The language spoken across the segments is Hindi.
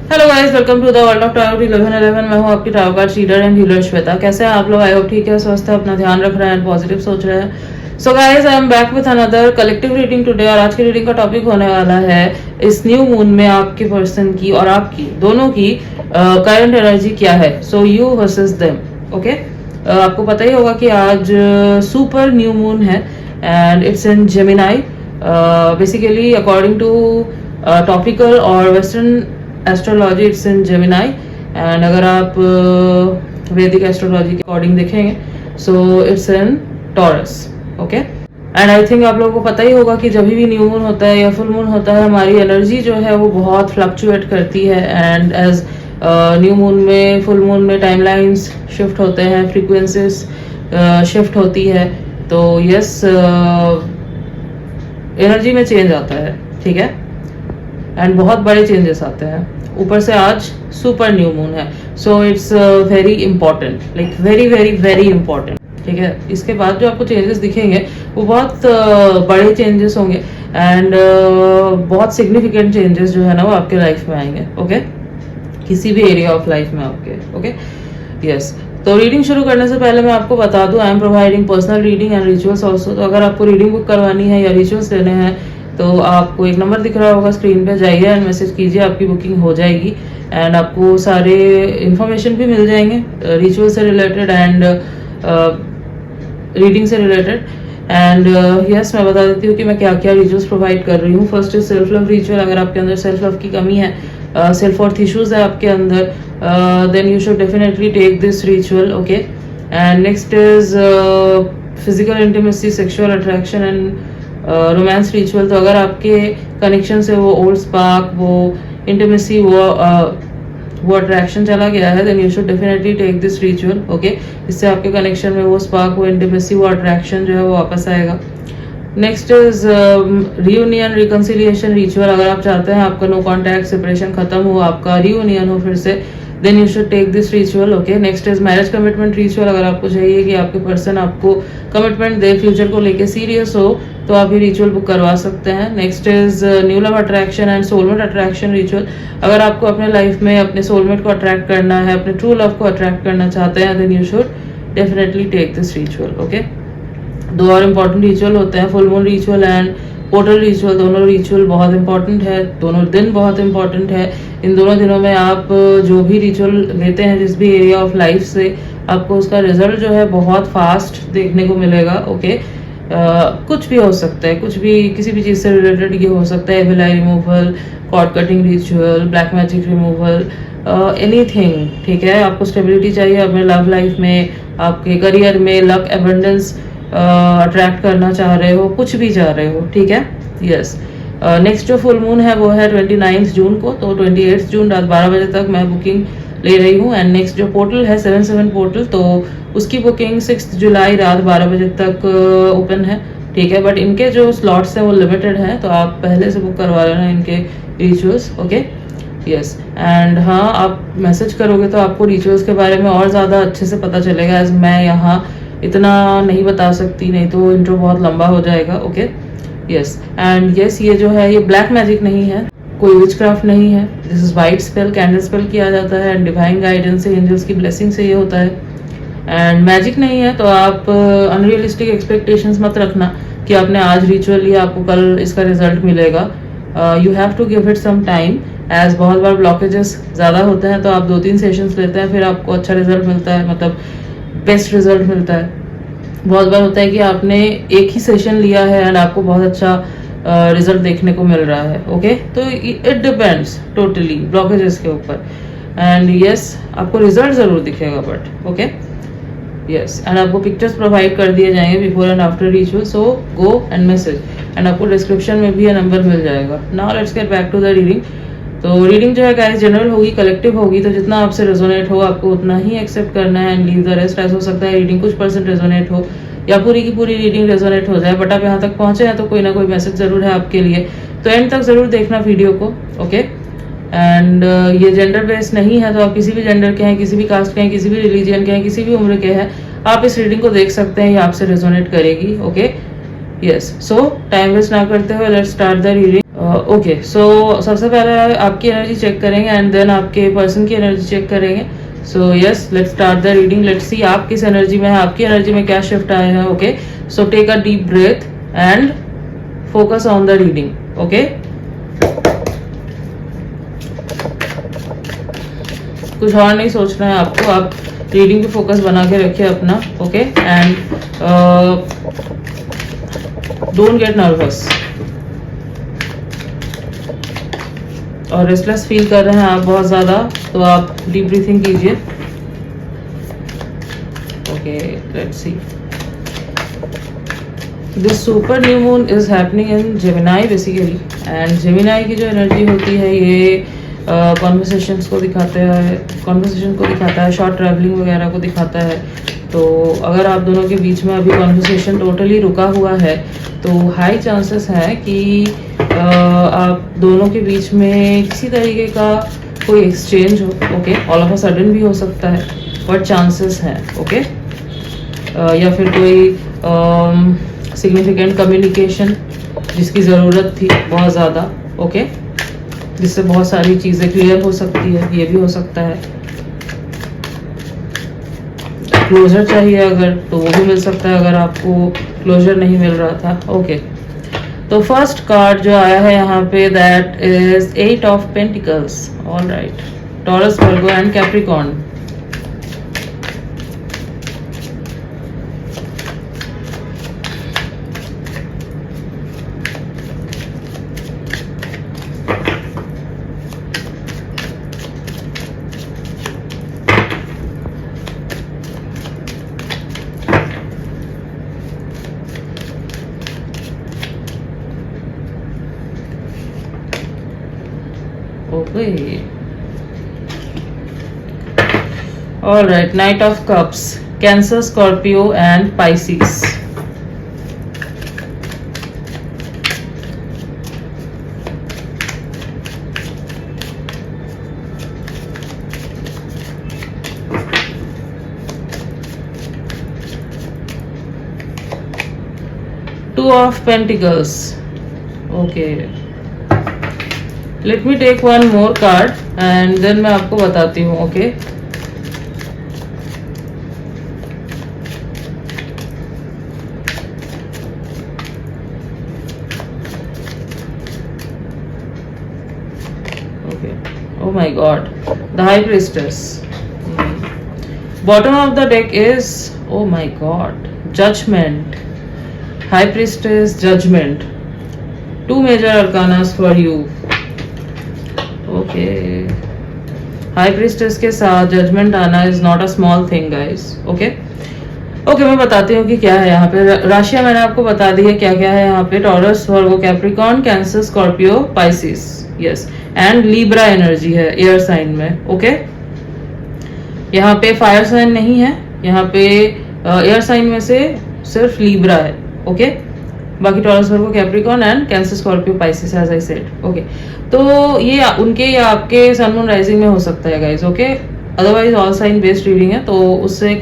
Hello guys, welcome to the world of tarot 1111। मैं हूं आपकी tarot card reader and healer Shweta. कैसे हैं आप लोग? आई होप ठीक है, स्वस्थ है, अपना ध्यान रख रहे हैं, पॉजिटिव सोच रहे हैं। So guys, I am back with another collective reading today. और आज की रीडिंग का टॉपिक होने वाला है इस न्यू मून में आपके पर्सन की और आपकी दोनों की करंट एनर्जी क्या है। So you versus them. Okay, आपको पता ही होगा कि आज सुपर न्यू मून है and it's in Gemini. Basically according to tropical और western astrology it's in Gemini. And अगर आप वैदिक एस्ट्रोलॉजी के अकॉर्डिंग देखेंगे so it's in Taurus. Okay, and I think आप लोगों को पता ही होगा कि जब भी न्यू मून होता है या फुल मून होता है, हमारी एनर्जी जो है वो बहुत फ्लक्चुएट करती है। एंड एज न्यू मून में, फुल मून में टाइमलाइंस शिफ्ट होते हैं, फ्रीक्वेंसीज शिफ्ट होती है। तो यस, एनर्जी में चेंज आता है, ठीक है, एंड बहुत बड़े चेंजेस आते हैं। ऊपर से आज सुपर न्यू मून है, so it's very important, like very very very important, ठीक है। इसके बाद जो आपको चेंजेस दिखेंगे वो बहुत बड़े चेंजेस होंगे एंड बहुत सिग्निफिकेंट चेंजेस जो है ना वो आपके लाइफ में आएंगे। ओके, किसी भी एरिया ऑफ लाइफ में आपके। Okay, yes. तो रीडिंग शुरू करने से पहले मैं आपको बता दूं, I am providing personal reading and rituals also. तो अगर आपको रीडिंग बुक करवानी है या रिचुअल्स लेने हैं तो आपको एक नंबर दिख रहा होगा स्क्रीन पे, जाइए एंड मैसेज कीजिए, आपकी बुकिंग हो जाएगी एंड आपको सारे इन्फॉर्मेशन भी मिल जाएंगे रिचुअल से रिलेटेड एंड रीडिंग से रिलेटेड। एंड यस, मैं बता देती हूँ कि मैं क्या क्या रिचुअल्स प्रोवाइड कर रही हूँ। First is self love ritual. अगर आपके अंदर सेल्फ लव की कमी है, सेल्फ वर्थ इश्यूज है आपके अंदर, then you should definitely take this ritual. Okay, and next is physical intimacy, sexual attraction and romance ritual. तो अगर आपके कनेक्शन से वो ओल्ड स्पार्क, वो इंटीमेसी, वो अट्रैक्शन चला गया है, then you should definitely take this ritual. Okay, इससे आपके कनेक्शन में वो स्पार्क, वो इंटीमेसी, वो अट्रैक्शन जो है वो वापस आएगा। Next is reunion reconciliation ritual. अगर आप चाहते हैं आपका नो कॉन्टैक्ट, सेपरेशन खत्म हो, आपका रियूनियन हो फिर से, then you should take this ritual. Okay, next is marriage commitment ritual. अगर आपको चाहिए कि आपके पर्सन आपको कमिटमेंट दे, फ्यूचर को लेके सीरियस हो, तो आप ये रिचुअल बुक करवा सकते हैं। Next is new love attraction and soulmate attraction ritual. अगर आपको अपने लाइफ में अपने सोलमेट को अट्रैक्ट करना है, अपने ट्रू लव को अट्रैक्ट करना चाहते हैं, then you should definitely take this ritual. Okay, दो और इम्पॉर्टेंट रिचुअल होते हैं, full moon ritual and portal ritual. दोनों रिचुअल बहुत इंपॉर्टेंट है, दोनों दिन बहुत इंपॉर्टेंट है। इन दोनों दिनों में आप जो भी रिचुअल लेते हैं जिस भी एरिया ऑफ लाइफ से, आपको उसका रिजल्ट जो है बहुत फास्ट देखने को मिलेगा। ओके, कुछ भी हो सकता है, कुछ भी, किसी भी चीज़ से रिलेटेड ये हो सकता है। Evil eye removal, cord cutting ritual, black magic removal, anything, ठीक है। आपको स्टेबिलिटी चाहिए अपने लव लाइफ में, आपके करियर में, लक एबंडेंस अट्रैक्ट करना चाह रहे हो, कुछ भी चाह रहे हो, ठीक है। यस, नेक्स्ट जो फुल मून है वो है 29 जून को। तो 28 जून रात 12 बजे तक मैं बुकिंग ले रही हूँ। एंड नेक्स्ट जो पोर्टल है 77 पोर्टल, तो उसकी बुकिंग 6 जुलाई रात 12 बजे तक ओपन है, ठीक है। बट इनके जो स्लॉट्स हैं वो लिमिटेड हैं, तो आप पहले से बुक करवा लेना इनके रिचुअल्स। Okay, yes. एंड हाँ, आप मैसेज करोगे तो आपको रिचुअल्स के बारे में और ज़्यादा अच्छे से पता चलेगा, एज मैं यहाँ इतना नहीं बता सकती, नहीं तो इंट्रो बहुत लंबा हो जाएगा। Okay, yes. एंड यस, ये जो है ये ब्लैक मैजिक नहीं है, कोई विचक्राफ्ट नहीं है। This is white spell, candle spell किया जाता है एंड डिवाइन गाइडेंस से, एंजल्स की ब्लेसिंग से ये होता है। एंड मैजिक नहीं है, तो आप अनरियलिस्टिक एक्सपेक्टेशंस मत रखना कि आपने आज रिचुअल लिया आपको कल इसका रिजल्ट मिलेगा। You have to give it some time, as बहुत बार ब्लॉकेजेस ज़्यादा होते हैं, तो आप 2-3 सेशंस लेते हैं, फिर आपको अच्छा रिजल्ट मिलता है, मतलब बेस्ट रिजल्ट मिलता है। बहुत बार होता है कि आपने एक ही सेशन लिया है एंड आपको बहुत अच्छा रिजल्ट देखने को मिल रहा है। ओके, तो इट डिपेंड्स टोटली ब्लॉकेजेस के ऊपर। एंड यस, आपको रिजल्ट ज़रूर दिखेगा, बट ओके, यस। एंड आपको पिक्चर्स प्रोवाइड कर दिए जाएंगे before and after ritual, so go and message, and आपको डिस्क्रिप्शन में भी ये नंबर मिल जाएगा। Now let's get back to the reading. तो रीडिंग जो है गाइस जनरल होगी, कलेक्टिव होगी, तो जितना आपसे रेजोनेट हो आपको उतना ही एक्सेप्ट करना है एंड लीव द रेस्ट। ऐसा हो सकता है रीडिंग कुछ % रेजोनेट हो या पूरी की पूरी रीडिंग रेजोनेट हो जाए, बट आप यहाँ तक पहुँचे हैं तो कोई ना कोई मैसेज ज़रूर है आपके लिए, तो एंड तक ज़रूर देखना वीडियो को। ओके, एंड ये जेंडर बेस्ड नहीं है, तो आप किसी भी जेंडर के हैं, किसी भी कास्ट के हैं, किसी भी रिलीजन के हैं, किसी भी उम्र के हैं, आप इस रीडिंग को देख सकते हैं, ये आपसे रेजोनेट करेगी। Okay, yes. So time waste ना करते हुए let's start the reading. Okay, so सबसे पहले आपकी एनर्जी चेक करेंगे एंड देन आपके पर्सन की एनर्जी चेक करेंगे. So yes, let's start the reading. Let's see आप किस एनर्जी में है, आपकी एनर्जी में क्या शिफ्ट आए हैं. Okay, so take a deep breath and focus on the reading. Okay, कुछ और नहीं सोचना है आपको, आप रीडिंग पे फोकस बना के रखिए अपना. Okay, and don't get nervous. और रेस्टलेस फील कर रहे हैं आप बहुत ज़्यादा, तो आप डीप ब्रीथिंग कीजिए. Okay, let's see. This super new moon is happening in Gemini basically. And Gemini की जो एनर्जी होती है ये कॉन्वर्सेशंस को दिखाता है, शॉर्ट ट्रैवलिंग वगैरह को दिखाता है. तो अगर आप दोनों के बीच में अभी कॉन्वर्सेशन टोटली रुका हुआ है तो हाई चांसेस हैं कि आप दोनों के बीच में किसी तरीके का कोई एक्सचेंज हो. Okay, all of a sudden भी हो सकता है, बट चांसेस हैं. ओके, या फिर कोई सिग्निफिकेंट कम्युनिकेशन जिसकी ज़रूरत थी बहुत ज़्यादा. ओके, जिससे बहुत सारी चीज़ें क्लियर हो सकती है, ये भी हो सकता है. क्लोजर चाहिए अगर, तो वो भी मिल सकता है अगर आपको क्लोजर नहीं मिल रहा था. ओके, तो फर्स्ट कार्ड जो आया है यहाँ पे that is 8 of pentacles. All right, taurus, Virgo and Capricorn. Okay. All right, Knight of Cups, Cancer, Scorpio and Pisces. Two of Pentacles. Okay. Let me take one more card and then मैं आपको बताती हूँ. Okay, okay, oh my god, the high priestess. Bottom of the deck is, oh my god, judgement. High priestess, judgement. Two major arcanas for you. Okay, high priestess के साथ जजमेंट आना is not a small thing guys. Okay, मैं बताती हूँ कि क्या है यहाँ पे. राशियां मैंने आपको बता दी है क्या क्या है यहाँ पे. Taurus, Virgo, Capricorn, cancer, Scorpio, Pisces. Yes, and Libra energy है एयर साइन में. ओके, यहाँ पे फायर साइन नहीं है, यहाँ पे एयर साइन में से सिर्फ लीब्रा है. ओके, बाकी Taurus, Virgo, Capricorn and Cancer, Scorpio, Pisces as I said. Okay, तो ये उनके या आपके सन मून राइजिंग में हो सकता है guys. Okay, otherwise all sign based reading है, तो उससे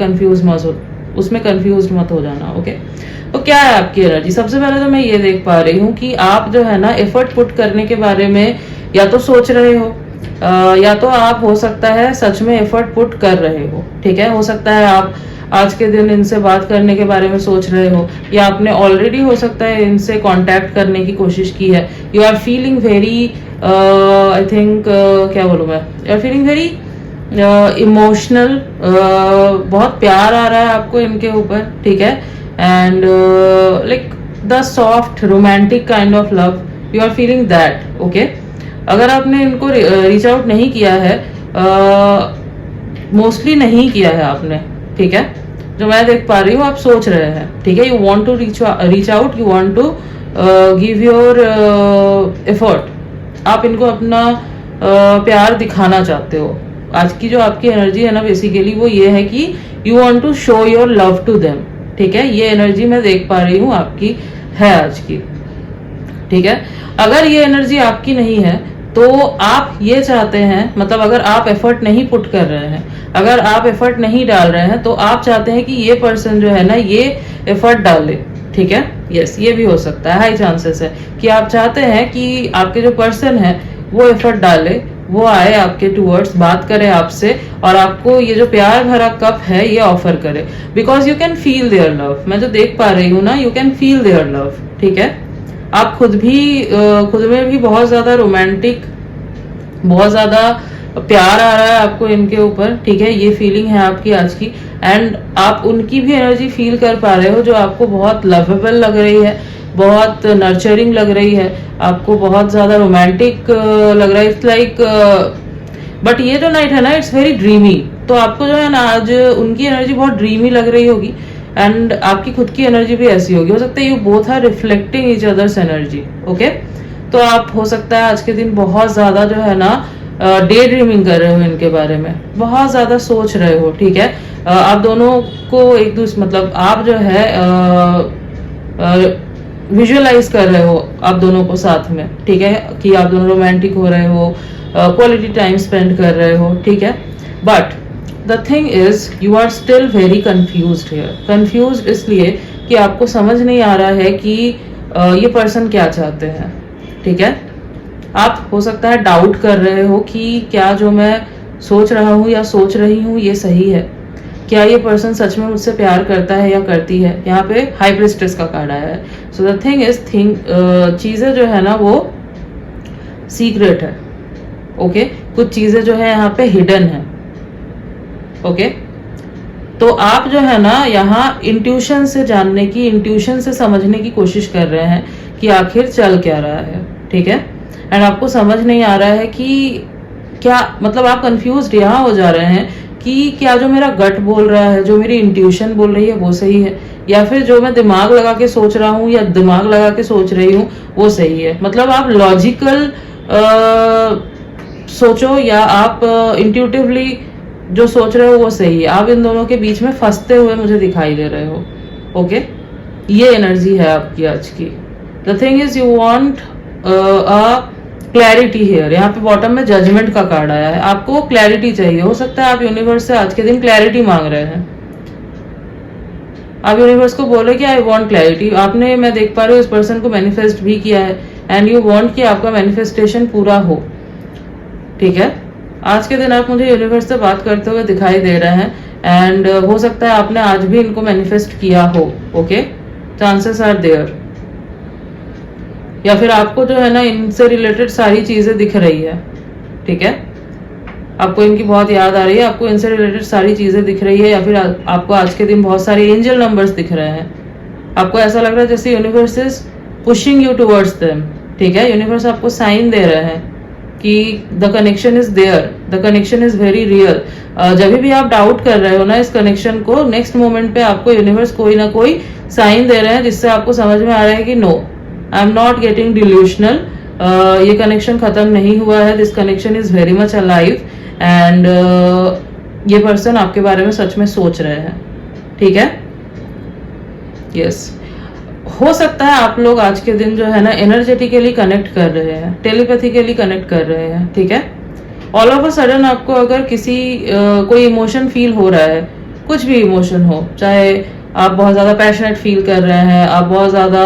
उसमें कंफ्यूज मत हो जाना. ओके, तो क्या है आपकी एनर्जी. सबसे पहले तो मैं ये देख पा रही हूँ कि आप जो है ना एफर्ट पुट करने के बारे में या तो सोच रहे हो या तो आप हो सकता है सच में एफर्ट पुट कर रहे हो. ठीक है, हो सकता है आप आज के दिन इनसे बात करने के बारे में सोच रहे हो, या आपने ऑलरेडी हो सकता है इनसे कांटेक्ट करने की कोशिश की है. You are feeling very I think क्या बोलूँ मैं, you are feeling very emotional. बहुत प्यार आ रहा है आपको इनके ऊपर. ठीक है, and like the soft romantic kind of love you are feeling that. Okay, अगर आपने इनको रीच आउट नहीं किया है, मोस्टली नहीं किया है आपने. ठीक है, जो मैं देख पा रही हूँ आप सोच रहे हैं. ठीक है, you want to reach out, you want to give your effort. आप इनको अपना प्यार दिखाना चाहते हो. आज की जो आपकी एनर्जी है ना बेसिकली वो ये है कि you want to show your love to them. ठीक है, ये एनर्जी मैं देख पा रही हूँ आपकी है आज की. ठीक है, अगर ये एनर्जी आपकी नहीं है तो आप ये चाहते हैं, मतलब अगर आप एफर्ट नहीं पुट कर रहे हैं, अगर आप एफर्ट नहीं डाल रहे हैं, तो आप चाहते हैं कि ये पर्सन जो है ना ये एफर्ट डाले. ठीक है, यस, ये भी हो सकता है, हाई चांसेस है कि आप चाहते हैं कि आपके जो पर्सन है वो एफर्ट डाले, वो आए आपके टूवर्ड्स, बात करे आपसे और आपको ये जो प्यार भरा कप है ये ऑफर करे, because you can feel their love. मैं जो देख पा रही हूँ ना, you can feel their love, ठीक है। आप खुद में भी बहुत ज्यादा रोमांटिक, बहुत ज्यादा प्यार आ रहा है आपको इनके ऊपर, ठीक है, ये फीलिंग है आपकी आज की। एंड आप उनकी भी एनर्जी फील कर पा रहे हो जो आपको बहुत लवेबल लग रही है, बहुत नर्चरिंग लग रही है, आपको बहुत ज्यादा रोमांटिक लग रहा है। इट्स लाइक, बट ये जो नाइट है ना, इट्स वेरी ड्रीमी। तो आपको जो है ना आज उनकी एनर्जी बहुत ड्रीमी लग रही होगी एंड आपकी खुद की एनर्जी भी ऐसी होगी। हो सकता है you both are reflecting each others energy, okay. तो आप हो सकता है आज के दिन बहुत ज्यादा जो है ना डे ड्रीमिंग कर रहे हो इनके बारे में, बहुत ज्यादा सोच रहे हो, ठीक है। आप दोनों को एक दूसरे, मतलब आप जो है विजुअलाइज कर रहे हो आप दोनों को साथ में, ठीक है, कि आप दोनों रोमांटिक हो रहे हो, क्वालिटी टाइम स्पेंड कर रहे हो, ठीक है। But the thing is you are still very confused here. Confused इसलिए कि आपको समझ नहीं आ रहा है कि ये पर्सन क्या चाहते हैं, ठीक है। आप हो सकता है डाउट कर रहे हो कि क्या जो मैं सोच रहा हूँ या सोच रही हूँ ये सही है, क्या ये पर्सन सच में मुझसे प्यार करता है या करती है। यहाँ पे हाई प्रिस्टेस का कार्ड आया है। सो द थिंग इज चीजें जो है ना वो सीक्रेट है, ओके। कुछ चीजें जो है यहाँ पे हिडन है, ओके। तो आप जो है ना यहाँ इंट्यूशन से जानने की, इंट्यूशन से समझने की कोशिश कर रहे हैं कि आखिर चल क्या रहा है, ठीक है। एंड आपको समझ नहीं आ रहा है कि क्या, मतलब आप कंफ्यूज्ड यहाँ हो जा रहे हैं कि क्या जो मेरा गट बोल रहा है, जो मेरी इंट्यूशन बोल रही है वो सही है, या फिर जो मैं दिमाग लगा के सोच रहा हूँ या दिमाग लगा के सोच रही हूँ वो सही है। मतलब आप लॉजिकल सोचो या आप इंट्यूटिवली जो सोच रहे हो वो सही है। आप इन दोनों के बीच में फंसते हुए मुझे दिखाई दे रहे हो, ओके। ये एनर्जी है आपकी आज की। The thing is you want a clarity here. यहाँ पे बॉटम में जजमेंट का कार्ड आया है, आपको क्लैरिटी चाहिए। हो सकता है आप यूनिवर्स से आज के दिन क्लैरिटी मांग रहे हैं। आप यूनिवर्स को बोले कि आई वांट क्लैरिटी। आपने, मैं देख पा रही हूँ, इस पर्सन को मैनिफेस्ट भी किया है एंड यू वांट कि आपका मैनिफेस्टेशन पूरा हो, ठीक है। आज के दिन आप मुझे यूनिवर्स से बात करते हुए दिखाई दे रहे हैं एंड हो सकता है आपने आज भी इनको मैनिफेस्ट किया हो, ओके। Chances are there. या फिर आपको जो है ना इनसे रिलेटेड सारी चीजें दिख रही है, ठीक है। आपको इनकी बहुत याद आ रही है, आपको इनसे रिलेटेड सारी चीजें दिख रही है, या फिर आपको आज के दिन बहुत सारे एंजल नंबर्स दिख रहे हैं। आपको ऐसा लग रहा है जैसे universe is pushing you towards them, ठीक है। यूनिवर्स आपको साइन दे रहे हैं कि the connection is there, the connection is very real. जब भी आप डाउट कर रहे हो ना इस कनेक्शन को, नेक्स्ट मोमेंट पे आपको यूनिवर्स कोई ना कोई साइन दे रहे हैं जिससे आपको समझ में आ रहा है कि no, I am not getting delusional. ये कनेक्शन खत्म नहीं हुआ है, this connection is very much alive and ये पर्सन आपके बारे में सच में सोच रहे हैं, ठीक है। यस, हो सकता है आप लोग आज के दिन जो है ना एनर्जेटिकली कनेक्ट कर रहे हैं, टेलीपैथिकली कनेक्ट कर रहे हैं, ठीक है। ऑल ऑफ अ सडन आपको अगर किसी कोई इमोशन फील हो रहा है, कुछ भी इमोशन हो, चाहे आप बहुत ज्यादा पैशनेट फील कर रहे हैं, आप बहुत ज्यादा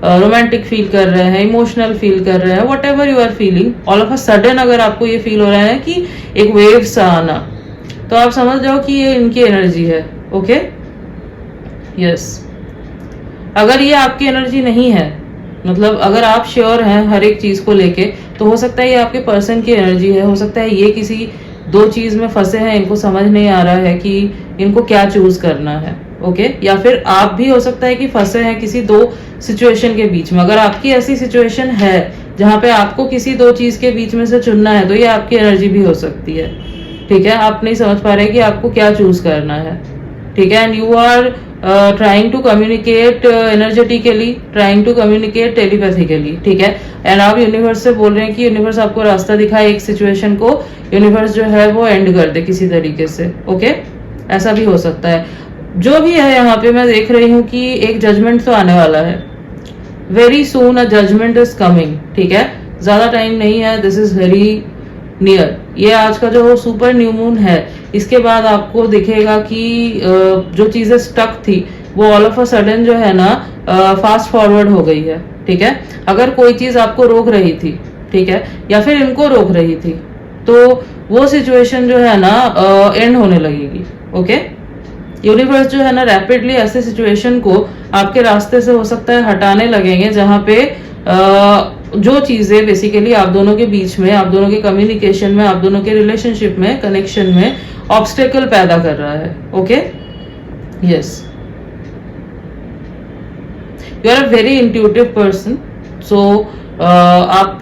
रोमांटिक फील कर रहे हैं, इमोशनल फील कर रहे हैं, whatever you are feeling, all of a sudden अगर आपको ये फील हो रहा है कि एक वेव सा आना, तो आप समझ जाओ कि ये इनकी एनर्जी है, ओके। यस, अगर ये आपकी एनर्जी नहीं है, मतलब अगर आप श्योर हैं हर एक चीज को लेके, तो हो सकता है ये आपके पर्सन की एनर्जी है। हो सकता है ये किसी दो चीज में फंसे हैं, इनको समझ नहीं आ रहा है कि इनको क्या चूज करना है, ओके। या फिर आप भी हो सकता है कि फंसे हैं किसी दो सिचुएशन के बीच में। अगर आपकी ऐसी सिचुएशन है जहां पे आपको किसी दो चीज के बीच में से चुनना है, तो ये आपकी एनर्जी भी हो सकती है, ठीक है। आप नहीं समझ पा रहे कि आपको क्या चूज करना है, ठीक है। And you are trying to communicate energetically, trying to communicate telephathically, ठीक है। एंड आप यूनिवर्स से बोल रहे हैं कि यूनिवर्स आपको रास्ता दिखाए, एक सिचुएशन को यूनिवर्स जो है वो एंड कर दे किसी तरीके से, ओके। ऐसा भी हो सकता है। जो भी है, यहाँ पे मैं देख रही हूँ कि एक जजमेंट तो आने वाला है, very soon a judgement is coming, ठीक है। ज्यादा टाइम नहीं है, दिस इज वेरी नियर। ये आज का जो सुपर न्यू मून है, इसके बाद आपको दिखेगा कि जो चीजें स्टक थी, वो ऑल ऑफ अ सडन जो है ना फास्ट फॉरवर्ड हो गई है, ठीक है। अगर कोई चीज आपको रोक रही थी, ठीक है, या फिर इनको रोक रही थी, तो वो सिचुएशन जो है ना एंड होने लगेगी, ओके। यूनिवर्स जो है ना रैपिडली ऐसे सिचुएशन को आपके रास्ते से हो सकता है हटाने लगेंगे, जहां पे जो चीजें बेसिकली आप दोनों के बीच में, आप दोनों के कम्युनिकेशन में, आप दोनों के रिलेशनशिप में, कनेक्शन में ऑब्स्टेकल पैदा कर रहा है, okay. Yes, you are a very intuitive person, so आप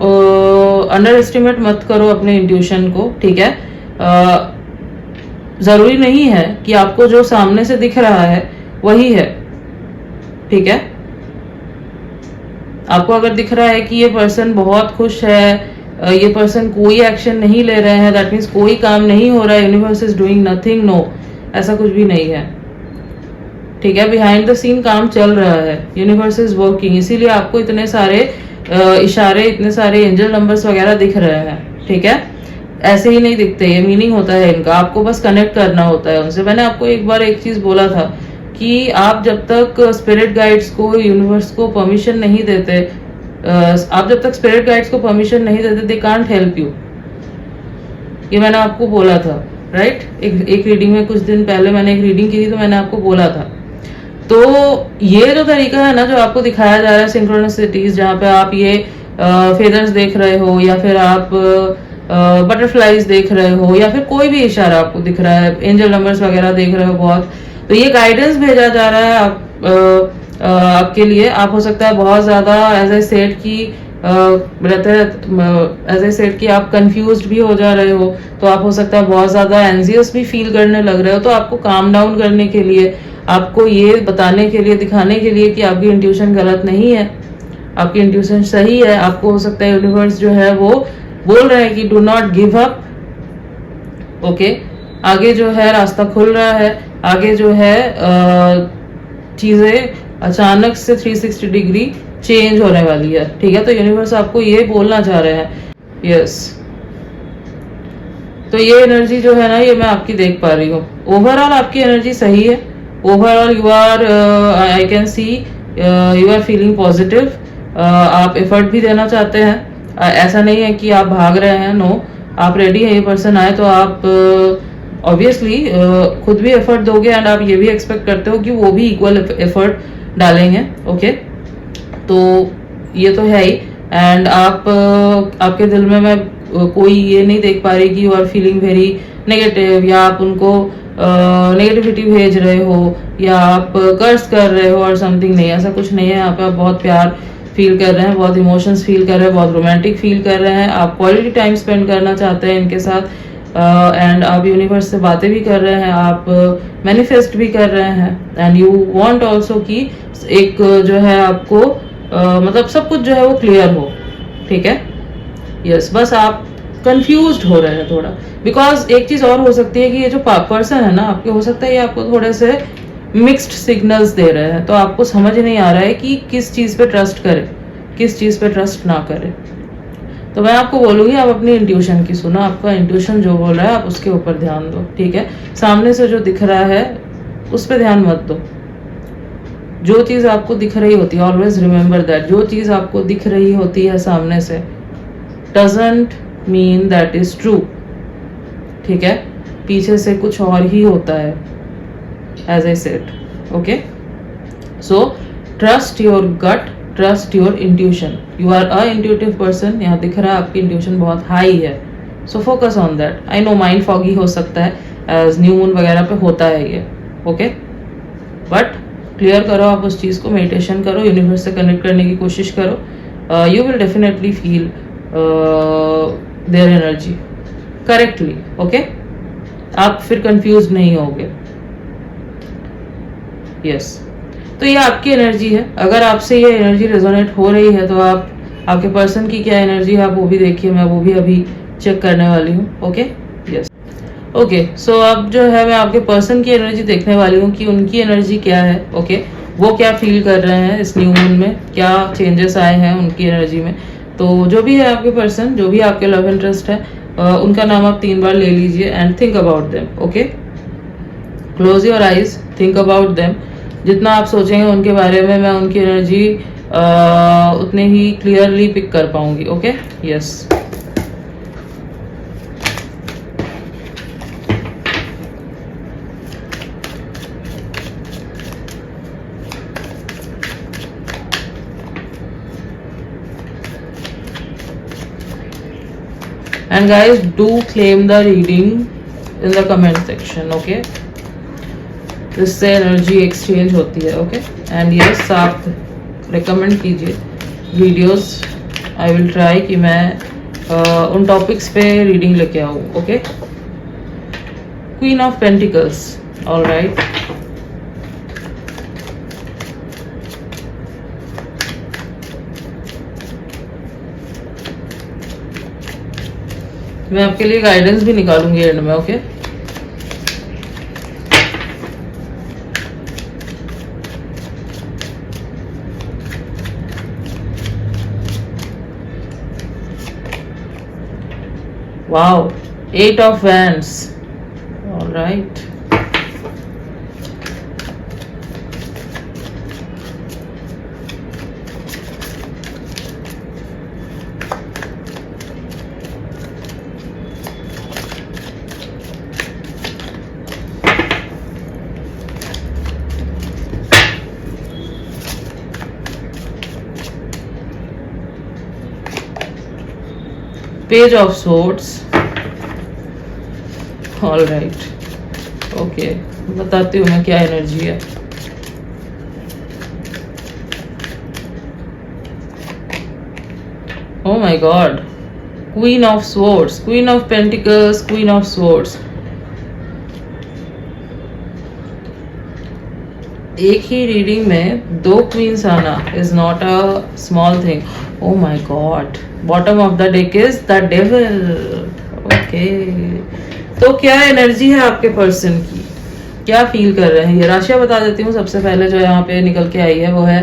अंडर एस्टिमेट मत करो अपने इंट्यूशन को, ठीक है। जरूरी नहीं है कि आपको जो सामने से दिख रहा है वही है, ठीक है। आपको अगर दिख रहा है कि ये पर्सन बहुत खुश है, ये पर्सन कोई एक्शन नहीं ले रहे हैं, दैट मीन्स कोई काम नहीं हो रहा है, universe is doing nothing, no, ऐसा कुछ भी नहीं है, ठीक है। बिहाइंड द सीन काम चल रहा है, यूनिवर्स इज वर्किंग, इसीलिए आपको इतने सारे इशारे, इतने सारे एंजल नंबर्स वगैरह दिख रहे हैं, ठीक है। ऐसे ही नहीं दिखते, ये मीनिंग होता है इनका, आपको बस कनेक्ट करना होता है उनसे। मैंने आपको एक बार एक चीज बोला था कि आप जब तक स्पिरिट गाइड्स को, यूनिवर्स को परमिशन नहीं देते, आप जब तक स्पिरिट गाइड्स को परमिशन नहीं देते, दे कांट हेल्प यू, ये मैंने आपको बोला था, राइट। एक रीडिंग में, कुछ दिन पहले मैंने एक रीडिंग की थी, तो मैंने आपको बोला था। तो ये जो तरीका है ना जो आपको दिखाया जा रहा है, सिंक्रोनिसिटीज, जहाँ पे आप ये फेदर्स देख रहे हो, या फिर आप बटरफ्लाईज देख रहे हो, या फिर कोई भी इशारा आपको दिख रहा है, एंजल नंबर्स वगैरह देख रहे हो बहुत, तो ये गाइडेंस भेजा जा रहा है आपके लिए। आप हो सकता है बहुत ज्यादा एज ए सेट की रहते एज ए सेट की आप कंफ्यूज्ड भी हो जा रहे हो, तो आप हो सकता है बहुत ज्यादा एंजियस भी फील करने लग रहे हो। तो आपको काम डाउन करने के लिए, आपको ये बताने के लिए, दिखाने के लिए कि आपकी इंट्यूशन गलत नहीं है, आपकी इंट्यूशन सही है, आपको हो सकता है यूनिवर्स जो है वो बोल रहे हैं कि do not give up, okay. आगे जो है रास्ता खुल रहा है, आगे जो है चीजें अचानक से 360 डिग्री चेंज होने वाली है, ठीक है। तो यूनिवर्स आपको ये बोलना चाह रहे हैं, यस। तो ये एनर्जी जो है ना, ये मैं आपकी देख पा रही हूँ। ओवरऑल आपकी एनर्जी सही है, overall you are, I can see you are feeling positive. आप एफर्ट भी देना चाहते हैं, ऐसा नहीं है कि आप भाग रहे हैं, नो, आप रेडी है, ये पर्सन आए तो आप ऑब्वियसली खुद भी एफर्ट दोगे, एंड आप ये भी एक्सपेक्ट करते हो कि वो भी इक्वल एफर्ट डालेंगे, ओके। तो ये तो है ही। एंड आप आपके दिल में मैं कोई ये नहीं देख पा रही कि you are feeling very negative, या आप उनको नेगेटिविटी भेज रहे हो, या आप कर्स कर रहे हो और समथिंग, नहीं, ऐसा कुछ नहीं है। यहाँ पे आप बहुत प्यार फील कर रहे हैं, बहुत इमोशंस फील कर रहे हैं, बहुत रोमांटिक फील कर रहे हैं, आप क्वालिटी टाइम स्पेंड करना चाहते हैं इनके साथ, एंड आप यूनिवर्स से बातें भी कर रहे हैं, आप मैनिफेस्ट भी कर रहे हैं, एंड यू वांट आल्सो कि एक जो है आपको मतलब सब कुछ जो है वो क्लियर हो, ठीक है। यस, बस आप कंफ्यूज्ड हो रहे हैं थोड़ा, बिकॉज एक चीज और हो सकती है कि ये जो पर्सन है ना आपके, हो सकता है ये आपको थोड़े से मिक्स्ड सिग्नल्स दे रहे हैं, तो आपको समझ नहीं आ रहा है कि किस चीज पे ट्रस्ट करें, किस चीज पे ट्रस्ट ना करें। तो मैं आपको बोलूंगी, आप अपनी इंट्यूशन की सुनो, आपका इंट्यूशन जो बोल रहा है आप उसके ऊपर ध्यान दो, ठीक है। सामने से जो दिख रहा है उस पर ध्यान मत दो। जो चीज आपको दिख रही होती है, ऑलवेज रिमेम्बर दैट, जो चीज आपको दिख रही होती है सामने से doesn't mean that is true, ठीक है। पीछे से कुछ और ही होता है, as I said, okay. So trust your gut, trust your intuition, you are a intuitive person, यहाँ दिख रहा है आपकी इंट्यूशन बहुत हाई है, so focus on that. I know mind foggy हो सकता है, एज न्यू मून वगैरह पे होता है ये, ओके, बट क्लियर करो आप उस चीज़ को, मेडिटेशन करो, यूनिवर्स से कनेक्ट करने की कोशिश करो, you will definitely feel their energy correctly, okay. आप फिर कंफ्यूज नहीं होगे, यस। तो ये आपकी एनर्जी है, अगर आपसे ये एनर्जी रेजोनेट हो रही है तो आप, आपके पर्सन की क्या एनर्जी है आप वो भी देखिए, मैं वो भी अभी चेक करने वाली हूँ, ओके, यस। ओके, सो अब जो है मैं आपके पर्सन की एनर्जी देखने वाली हूँ कि उनकी एनर्जी क्या है, ओके, वो क्या फील कर रहे हैं इस न्यू मून में, क्या चेंजेस आए हैं उनकी एनर्जी में। तो जो भी है आपके पर्सन, जो भी आपके लव इंटरेस्ट है, उनका नाम आप 3 बार ले लीजिए and think about them, okay. Close your eyes, think about them, जितना आप सोचेंगे उनके बारे में, मैं उनकी एनर्जी उतने ही क्लियरली पिक कर पाऊंगी. Okay, yes. And guys, do claim the reading in the comment section. Okay, इससे एनर्जी एक्सचेंज होती है. ओके, एंड यस, आप रिकमेंड कीजिए वीडियोस. आई विल ट्राई कि मैं उन टॉपिक्स पे रीडिंग लेके आऊँ. Okay, queen of pentacles. All right, मैं आपके लिए गाइडेंस भी निकालूंगी एंड में. Okay, wow, 8 of Wands. All right. Page of Swords. All right. Okay, बताती हूँ मैं क्या एनर्जी है. Oh my God, Queen of Swords, Queen of Pentacles, Queen of Swords. एक ही रीडिंग में 2 क्वींस आना is not a small thing. Oh my god. Bottom of the deck is the devil. Okay, तो क्या एनर्जी है आपके पर्सन की, क्या फील कर रहे हैं ये राशियां बता देती हूँ. सबसे पहले जो यहाँ पे निकल के आई है वो है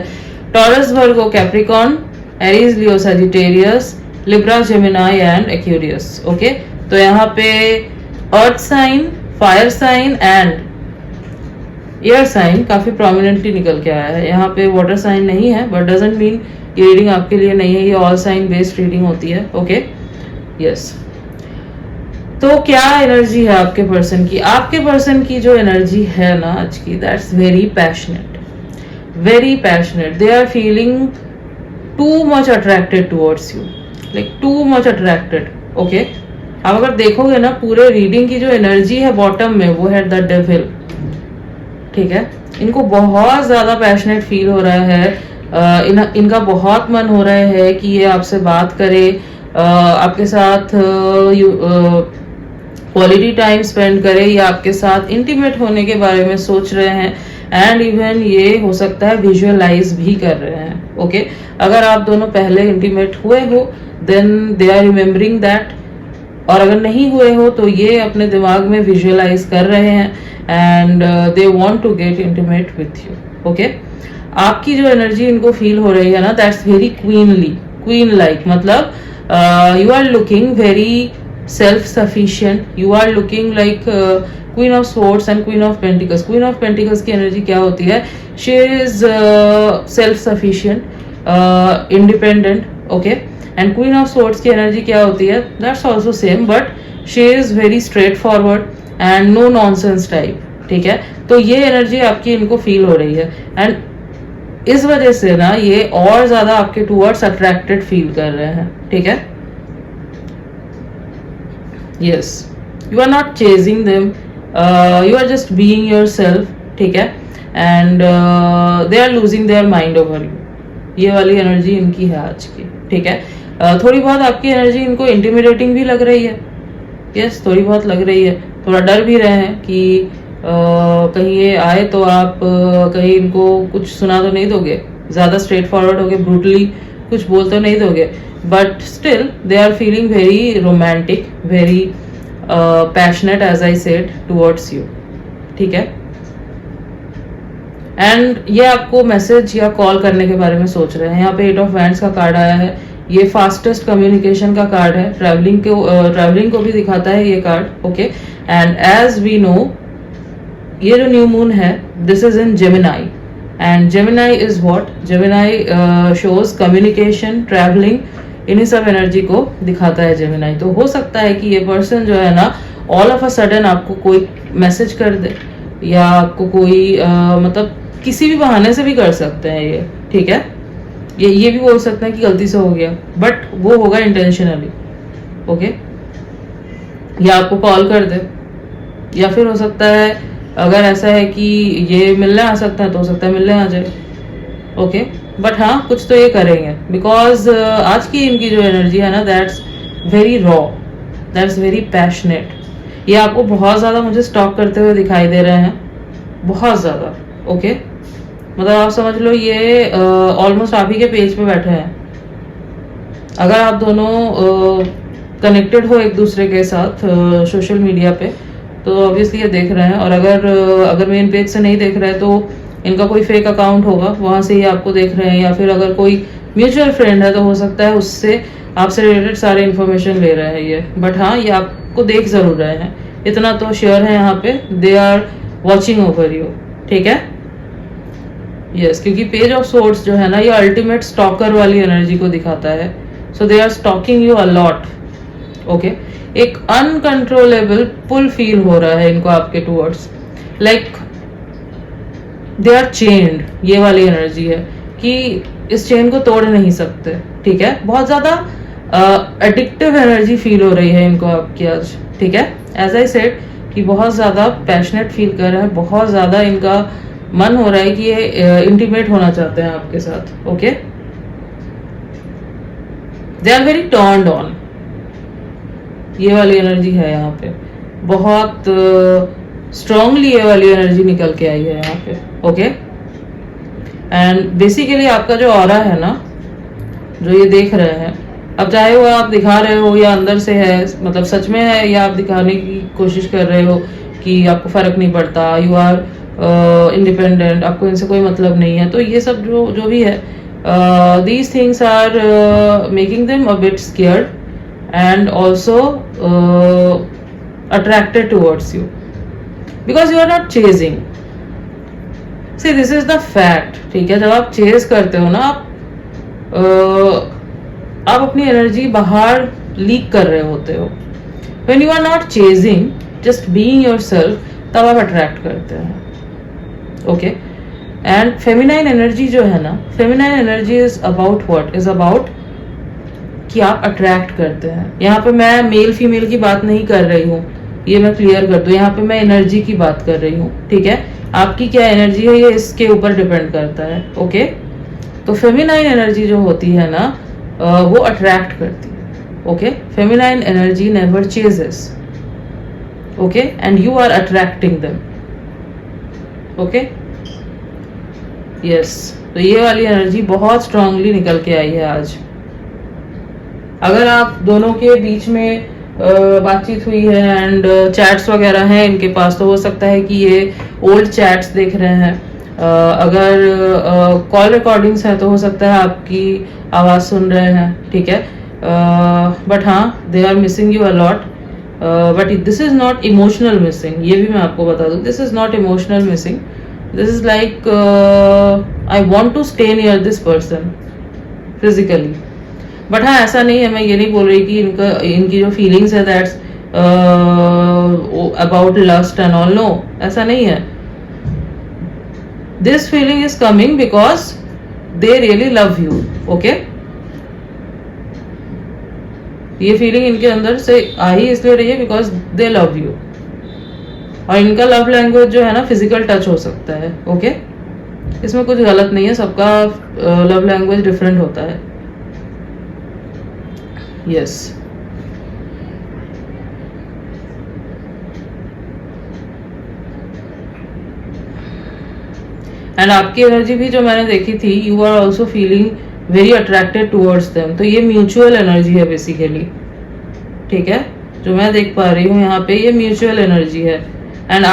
Taurus, Virgo, Capricorn, Aries, Leo, Sagittarius, Libra, Gemini and Aquarius. Okay, तो यहाँ पे earth sign, fire sign and air sign काफी प्रोमिनेंटली निकल के आया है. यहाँ पे वाटर साइन नहीं है, बट डजंट मीन ये रीडिंग आपके लिए नहीं है. ये ऑल साइन बेस्ड रीडिंग होती है. Okay, yes. तो क्या एनर्जी है आपके पर्सन की. आपके पर्सन की जो एनर्जी है ना आज की, that's very passionate, very passionate. They are feeling too much attracted towards you, like too much attracted. Okay, अब अगर देखोगे ना पूरे रीडिंग की जो एनर्जी है बॉटम में, वो है द डेविल. ठीक है, इनको बहुत ज्यादा पैशनेट फील हो रहा है. इनका बहुत मन हो रहा है कि ये आपसे बात करे, आपके साथ क्वालिटी टाइम स्पेंड करे, या आपके साथ इंटीमेट होने के बारे में सोच रहे हैं. एंड इवन ये हो सकता है विजुअलाइज भी कर रहे हैं. ओके, अगर आप दोनों पहले इंटीमेट हुए हो then they are remembering that, और अगर नहीं हुए हो तो ये अपने दिमाग में विजुअलाइज कर रहे हैं and they want to get intimate with you. Okay, आपकी जो एनर्जी इनको फील हो रही है ना, that's very queenly, queen like. मतलब you are looking very self sufficient, you are looking like queen of swords and queen of pentacles. Queen of pentacles की एनर्जी क्या होती है, she is self sufficient, independent. Okay, and queen of swords की एनर्जी क्या होती है, that's also same, but she is very straight forward and no nonsense type. ठीक है, तो ये एनर्जी आपकी इनको फील हो रही है एंड इस वजह से ना ये और ज्यादा आपके टूवर्ड्स अट्रैक्टेड फील कर रहे हैं. ठीक है, yes, you are not chasing them, you are just being yourself. ठीक है, and they are losing their mind over you. ये वाली एनर्जी इनकी है आज की. ठीक है, थोड़ी बहुत आपकी एनर्जी इनको इंटिमिडेटिंग भी लग रही है. यस, थोड़ी बहुत लग रही है. थोड़ा डर भी रहे हैं कि कहीं ये आए तो आप कहीं इनको कुछ सुना तो नहीं दोगे, ज्यादा स्ट्रेट फॉरवर्ड होके ब्रूटली कुछ बोल तो नहीं दोगे. But still they are feeling very romantic, very passionate as I said towards you. ठीक है, एंड ये आपको मैसेज या कॉल करने के बारे में सोच रहे हैं. यहाँ पे 8 of Wands का कार्ड आया है. ये फास्टेस्ट कम्युनिकेशन का कार्ड है. ट्रैवलिंग को भी दिखाता है ये card. Okay, and as we know ये जो न्यू मून है this is in Gemini. And Gemini is what, Gemini shows communication, travelling, इन्हीं सब एनर्जी को दिखाता है जेमिनाई। तो हो सकता है कि ये पर्सन जो है ना ऑल ऑफ अ सडन आपको कोई मैसेज कर दे, या आपको कोई मतलब किसी भी बहाने से भी कर सकते हैं ये, ठीक है। ये भी बोल सकते हैं कि गलती से हो गया, बट वो होगा इंटेंशनली, ओके। या आपको कॉल कर दे, या फिर हो सकता है अगर ऐसा है कि ये मिलने आ सकता है तो हो सकता है मिलने आ जाए, ओके। बट हाँ, कुछ तो ये करेंगे, बिकॉज आज की इनकी जो एनर्जी है ना, that's very raw, that's very passionate. ये आपको बहुत ज़्यादा मुझे स्टॉक करते हुए दिखाई दे रहे हैं, बहुत ज़्यादा, ओके। मतलब आप समझ लो ये ऑलमोस्ट आप ही के पेज पे बैठे हैं। अगर आप दोनों कनेक्टेड हो एक दूसरे के साथ सोशल मीडिया पे, तो ऑब्वियसली ये देख रहे हैं। और अगर मेन पेज से नहीं देख रहे हैं तो इनका कोई फेक अकाउंट होगा, वहाँ से ही आपको देख रहे हैं। या फिर अगर कोई म्यूचुअल फ्रेंड है तो हो सकता है उससे आपसे रिलेटेड सारे इन्फॉर्मेशन ले रहे हैं ये। बट हाँ, ये आपको देख जरूर रहे हैं, इतना तो श्योर है यहाँ पे, they are watching over you, ठीक है। यस, क्योंकि पेज ऑफ सोर्ड्स जो है ना, ये अल्टीमेट स्टॉकर वाली एनर्जी को दिखाता है। So they are stalking you a lot, okay. एक अनकंट्रोलेबल पुल फील हो रहा है इनको आपके towards, like they are chained. ये वाली एनर्जी है कि इस चेन को तोड़ नहीं सकते, ठीक है। बहुत ज्यादा एडिक्टिव एनर्जी फील हो रही है इनको आपकी आज, ठीक है। एज आई सेड कि बहुत ज्यादा पैशनेट फील कर रहा है, बहुत ज्यादा इनका मन हो रहा है कि ये इंटीमेट होना चाहते हैं आपके साथ, okay. They are very turned on, ये वाली एनर्जी है यहाँ पे। बहुत स्ट्रांगली ये वाली एनर्जी निकल के आई है यहाँ पे, ओके। एंड बेसिकली आपका जो ऑरा है ना, जो ये देख रहे हैं, अब चाहे वो आप दिखा रहे हो या अंदर से है, मतलब सच में है, या आप दिखाने की कोशिश कर रहे हो कि आपको फर्क नहीं पड़ता, यू आर इंडिपेंडेंट, आपको इनसे कोई मतलब नहीं है, तो ये सब जो भी है, these things are making them a bit scared and also attracted towards you because you are not chasing. See, this is the fact, ठीक है। जब आप चेस करते हो ना, आप अपनी एनर्जी बाहर लीक कर रहे होते हो। When you are not chasing, just being yourself, तब आप अट्रैक्ट करते हैं, ओके। एंड फेमिनाइन एनर्जी जो है ना, feminine energy is about what, is about कि आप अट्रैक्ट करते हैं। यहाँ पे मैं मेल फीमेल की बात नहीं कर रही हूँ, ये मैं क्लियर कर दूँ। यहाँ पे मैं एनर्जी की बात कर रही हूँ, ठीक है। आपकी क्या एनर्जी है ये इसके ऊपर डिपेंड करता है, ओके। तो फेमिनाइन एनर्जी जो होती है ना, वो अट्रैक्ट करती है, okay. Feminine energy never chases, okay, and you are attracting them, okay. Yes, तो ये वाली एनर्जी बहुत स्ट्रांगली निकल के आई है आज। अगर आप दोनों के बीच में बातचीत हुई है एंड चैट्स वगैरह हैं इनके पास, तो हो सकता है कि ये ओल्ड चैट्स देख रहे हैं। अगर कॉल रिकॉर्डिंग्स है तो हो सकता है आपकी आवाज़ सुन रहे हैं, ठीक है। बट हाँ, they are missing you a lot, but this is not emotional missing, ये भी मैं आपको बता दूं। This is not emotional missing, this is like I want to stay near this person physically. But हाँ, ऐसा नहीं है, मैं ये नहीं बोल रही कि इनकी जो फीलिंग्स है that's about lust and all, no, ऐसा नहीं है। This feeling is coming because they really love you, okay. ये फीलिंग इनके अंदर से आ ही इसलिए रही है बिकॉज दे लव यू। और इनका लव लैंग्वेज जो है ना, फिजिकल टच हो सकता है, ओके। इसमें कुछ गलत नहीं है, सबका लव लैंग्वेज डिफरेंट होता है, यस। एंड आपकी एनर्जी भी जो मैंने देखी थी, you are also feeling very attracted towards them. तो ये म्यूचुअल एनर्जी है बेसिकली, ठीक है। जो मैं देख पा रही हूँ यहाँ पे, ये म्यूचुअल एनर्जी है। एंड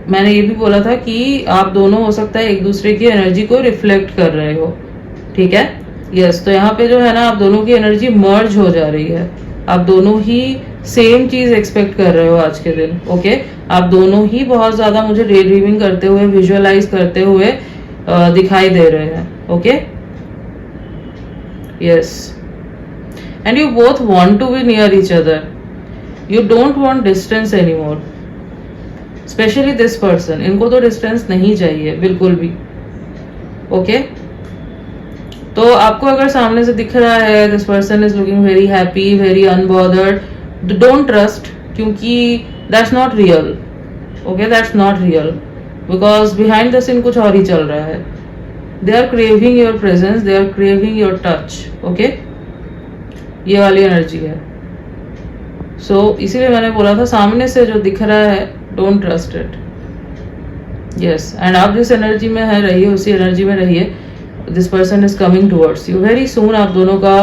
मैंने ये भी बोला था कि आप दोनों हो सकता है एक दूसरे की एनर्जी को रिफ्लेक्ट कर रहे हो, ठीक है। यस, तो यहाँ पे जो है ना, आप दोनों की एनर्जी मर्ज हो जा रही है। आप दोनों ही सेम चीज एक्सपेक्ट कर रहे हो आज के दिन, ओके। आप दोनों ही बहुत ज्यादा मुझे डे ड्रीमिंग करते हुए, विजुअलाइज करते हुए दिखाई दे रहे हैं. Okay, yes. And you both want to be near each other. You don't want distance anymore. Specially this person, इनको तो डिस्टेंस नहीं चाहिए बिल्कुल भी. ओके, तो आपको अगर सामने से दिख रहा है this person is looking very happy, very unbothered, don't trust, क्योंकि that's not real. Okay, that's not real, because behind the scene कुछ और ही चल रहा है. They are craving your presence, they are craving your touch. Okay, ये वाली एनर्जी है. सो इसीलिए मैंने बोला था सामने से जो दिख रहा है don't trust it. Yes, and आप जिस एनर्जी में है रहिए, उसी एनर्जी में रहिए. This person is coming towards you very soon. आप दोनों का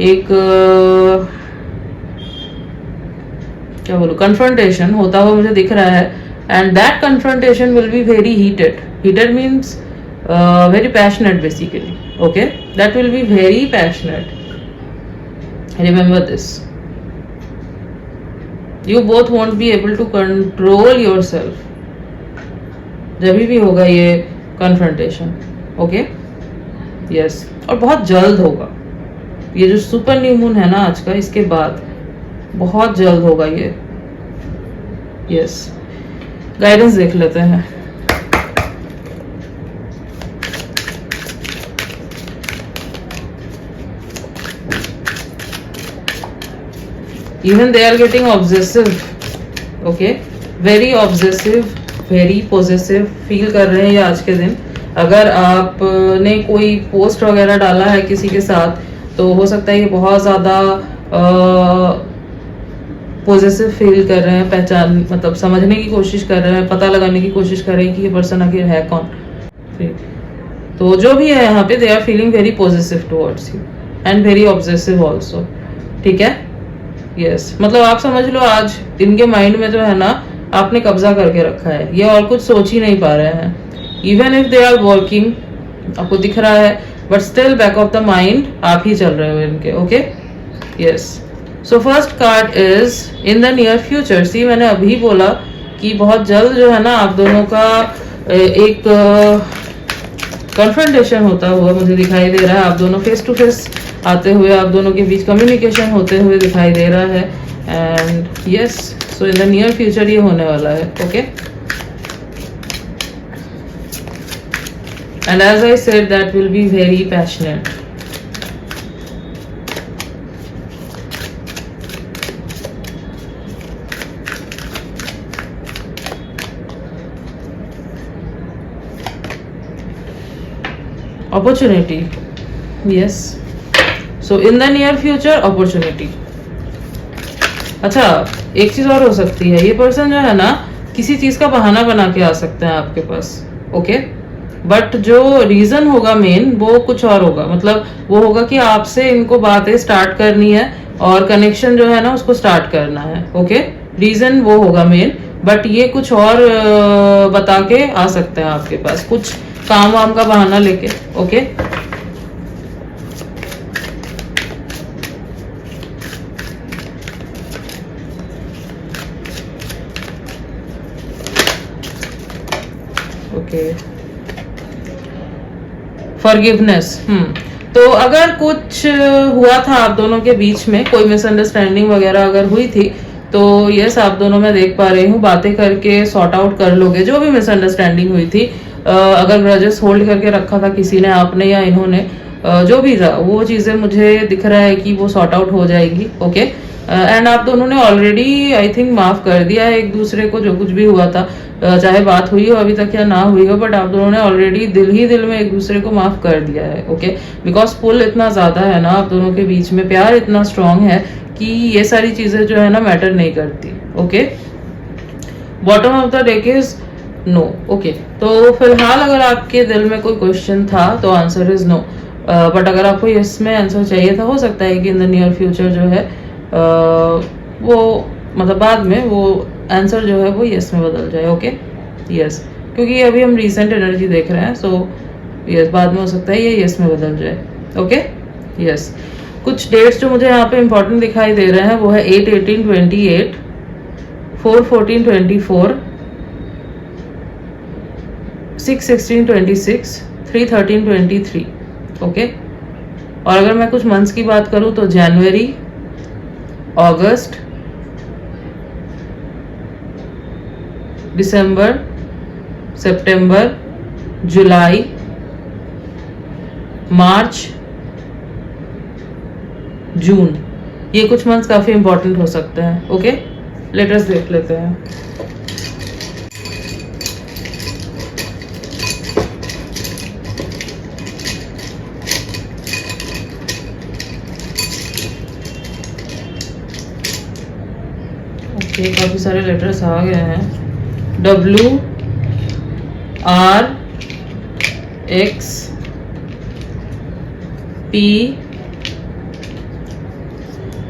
एक क्या बोलूं, कन्फ्रंटेशन होता हुआ मुझे दिख रहा है. And that confrontation will be very heated. Heated means very passionate basically. Okay, that will be very passionate. Remember this. You both won't be able to control yourself जब भी होगा ये confrontation. Okay, yes. और बहुत जल्द होगा ये जो सुपर न्यू मून है ना आज का, इसके बाद बहुत जल्द होगा ये. yes. गाइडेंस देख लेते हैं. Even they are getting obsessive. Okay, very obsessive, very possessive feel कर रहे हैं ये आज के दिन. अगर आपने कोई पोस्ट वगैरह डाला है किसी के साथ तो हो सकता है ये बहुत ज़्यादा पोजेसिव फील कर रहे हैं. पहचान मतलब समझने की कोशिश कर रहे हैं, पता लगाने की कोशिश कर रहे हैं कि ये पर्सन आखिर है कौन. तो जो भी है यहाँ पे they are feeling very possessive towards you and very obsessive also. ठीक है, यस. मतलब आप समझ लो आज इनके माइंड में जो है ना आपने कब्जा करके रखा है. ये और कुछ सोच ही नहीं पा रहे हैं. Even if they are working, आपको दिख रहा है, but still back of the mind आप ही चल रहे हो इनके. Okay, yes. So first card is in the near future. See, मैंने अभी बोला कि बहुत जल्द जो है ना आप दोनों का एक कन्फ्रंटेशन होता हुआ मुझे दिखाई दे रहा है. आप दोनों फेस टू फेस आते हुए, आप दोनों के बीच कम्युनिकेशन होते हुए दिखाई दे रहा है. And yes, so in the near future ये होने वाला है. Okay, and as I said that will be very passionate. Opportunity, yes. So in the near future opportunity. अच्छा, एक चीज और हो सकती है, ये पर्सन जो है ना किसी चीज का बहाना बना के आ सकते हैं आपके पास. ओके, बट जो रीजन होगा मेन वो कुछ और होगा. मतलब वो होगा कि आपसे इनको बातें स्टार्ट करनी है और कनेक्शन जो है ना उसको स्टार्ट करना है. ओके, रीजन वो होगा मेन, बट ये कुछ और बता के आ सकते हैं आपके पास, कुछ काम वाम का बहाना लेके. Okay, forgiveness. तो अगर कुछ हुआ था आप दोनों के बीच में, कोई मिसअंडरस्टैंडिंग वगैरह अगर हुई थी, तो यस आप दोनों मैं देख पा रही हूँ बातें करके सॉर्ट आउट कर लोगे जो भी मिसअंडरस्टैंडिंग हुई थी. अगर ग्रजेस होल्ड करके रखा था किसी ने, आपने या इन्होंने, जो भी था वो चीज़ें मुझे दिख रहा है कि वो सॉर्ट आउट हो जाएगी. ओके, एंड आप दोनों ने ऑलरेडी आई थिंक माफ कर दिया है एक दूसरे को, जो कुछ भी हुआ था, चाहे बात हुई हो अभी तक या ना हुई हो, बट आप दोनों ने ऑलरेडी दिल ही दिल में एक दूसरे को माफ कर दिया है. ओके, बिकॉज पुल इतना ज्यादा है ना आप दोनों के बीच में, प्यार इतना स्ट्रांग है कि ये सारी चीजें जो है ना मैटर नहीं करती. Okay, bottom of the deck is no. Okay, तो फिलहाल अगर आपके दिल में कोई क्वेश्चन था तो आंसर इज नो. बट अगर आपको इसमें आंसर चाहिए था, हो सकता है कि इन द नियर फ्यूचर जो है वो मतलब बाद में वो आंसर जो है वो यस में बदल जाए. ओके, यस, क्योंकि अभी हम रिसेंट एनर्जी देख रहे हैं. सो यस, बाद में हो सकता है ये यस में बदल जाए. Okay, yes. कुछ डेट्स जो मुझे यहाँ पे इंपॉर्टेंट दिखाई दे रहे हैं वो है 8/18/28, 4/14/24, 6/16/26, 3/13/23, ओके। और अगर मैं कुछ मंथ्स की बात करूं तो जनवरी, अगस्त, दिसंबर, सितंबर, जुलाई, मार्च, जून, ये कुछ मंथ्स काफी इंपॉर्टेंट हो सकते हैं, ओके। लेटर्स देख लेते हैं। ओके, काफी सारे लेटर्स आ गए हैं। W R X P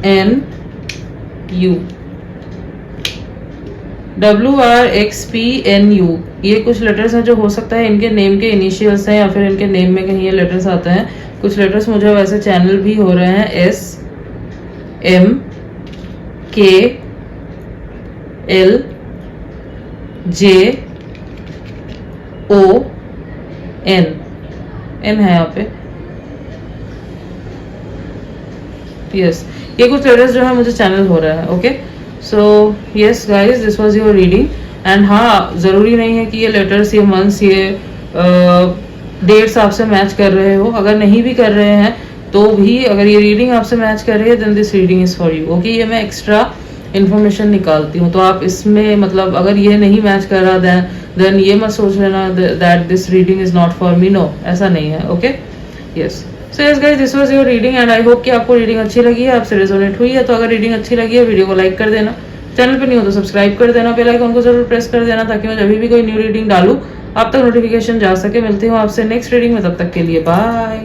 N U, WRXPNU, ये कुछ लेटर्स हैं जो हो सकता है इनके नेम के इनिशियल्स हैं या फिर इनके नेम में कहीं ये लेटर्स आते हैं। कुछ लेटर्स मुझे वैसे चैनल भी हो रहे हैं, SMKLJON, N है यहाँ पे, यस। ये कुछ लेटर्स जो है मुझे चैनल हो रहा है, okay. So yes guys, this was your reading. And हाँ, ज़रूरी नहीं है कि ये लेटर्स, ये मंथ्स, ये डेट्स आपसे मैच कर रहे हो। अगर नहीं भी कर रहे हैं तो भी अगर ये रीडिंग आपसे मैच कर रही है then this reading is for you, okay. ये मैं एक्स्ट्रा इन्फॉर्मेशन निकालती हूँ, तो आप इसमें मतलब अगर ये नहीं मैच कर रहा देन ये मत सोच लेना that this reading is not for me, no, ऐसा नहीं है, okay. Yes, so yes guys, this was your reading and I hope कि आपको रीडिंग अच्छी लगी है, आपसे रेजोनेट हुई है। तो अगर रीडिंग अच्छी लगी है, वीडियो को लाइक कर देना, चैनल पर नहीं हो तो सब्सक्राइब कर देना, बेल आइकन को जरूर प्रेस कर देना ताकि मैं जब भी कोई न्यू रीडिंग डालूं आप तक नोटिफिकेशन जा सके। मिलती हूँ आपसे नेक्स्ट रीडिंग में, तब तक के लिए बाय।